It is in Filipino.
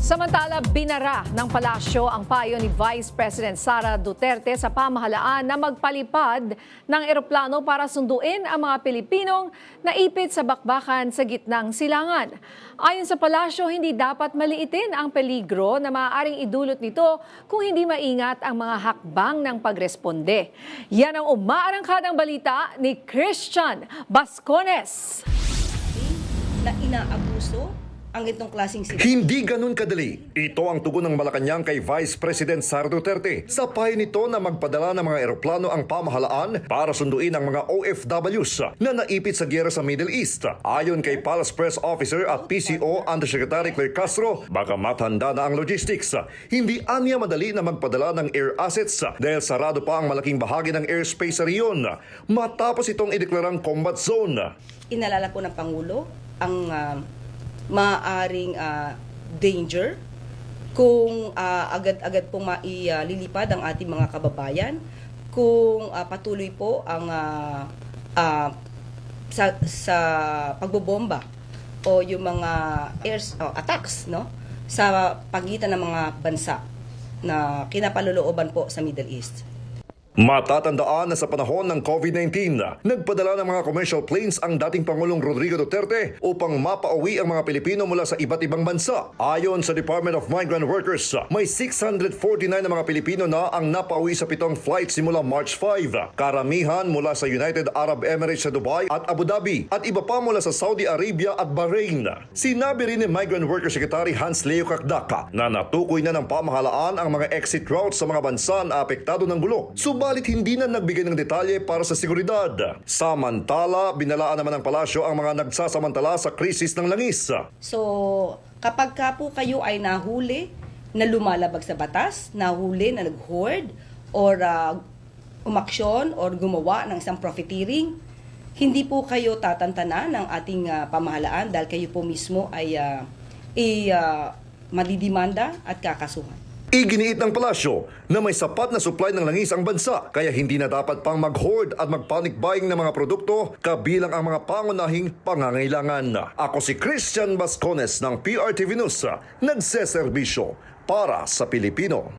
Samantala, binara ng palasyo ang payo ni Vice President Sara Duterte sa pamahalaan na magpalipad ng eroplano para sunduin ang mga Pilipinong naipit sa bakbakan sa gitnang silangan. Ayon sa palasyo, hindi dapat maliitin ang peligro na maaaring idulot nito kung hindi maingat ang mga hakbang ng pagresponde. Yan ang umaarangkadang balita ni Christian Bascones. Na inaabuso ang itong klaseng sila. Hindi ganun kadali. Ito ang tugon ng Malacanang kay Vice President Sara Duterte. Sa payo nito na magpadala ng mga eroplano ang pamahalaan para sunduin ang mga OFWs na naipit sa giyera sa Middle East. Ayon kay Palace Press Officer at PCO Undersecretary Claire Castro, baka mathanda na ang logistics. Hindi anya madali na magpadala ng air assets dahil sarado pa ang malaking bahagi ng airspace sa riyon matapos itong ideklarang combat zone. Inalala po ng Pangulo ang maaaring danger kung agad-agad pong maililipad ang ating mga kababayan, kung patuloy po ang sa pagbobomba o yung mga attacks sa pagitan ng mga bansa na kinapalulooban po sa Middle East. Matatandaan na sa panahon ng COVID-19, nagpadala ng mga commercial planes ang dating Pangulong Rodrigo Duterte upang mapauwi ang mga Pilipino mula sa iba't ibang bansa. Ayon sa Department of Migrant Workers, may 649 na mga Pilipino na ang napauwi sa 7 flights simula March 5. Karamihan mula sa United Arab Emirates sa Dubai at Abu Dhabi at iba pa mula sa Saudi Arabia at Bahrain. Sinabi rin ni Migrant Workers Secretary Hans Leo Kakdaka na natukoy na ng pamahalaan ang mga exit routes sa mga bansa na apektado ng gulo. Subalit hindi na nagbigay ng detalye para sa seguridad. Samantala, binalaan naman ng palasyo ang mga nagsasamantala sa krisis ng langis. So, kapag ka po kayo ay nahuli na lumalabag sa batas, nahuli na nag-hoard or umaksyon or gumawa ng isang profiteering, hindi po kayo tatantana ng ating pamahalaan dahil kayo po mismo ay madidimanda at kakasuhan. Iginiit ng palasyo na may sapat na supply ng langis ang bansa kaya hindi na dapat pang mag-hoard at mag-panic buying ng mga produkto kabilang ang mga pangunahing pangangailangan. Ako si Christian Bascones ng PRTV News, nagseserbisyo para sa Pilipino.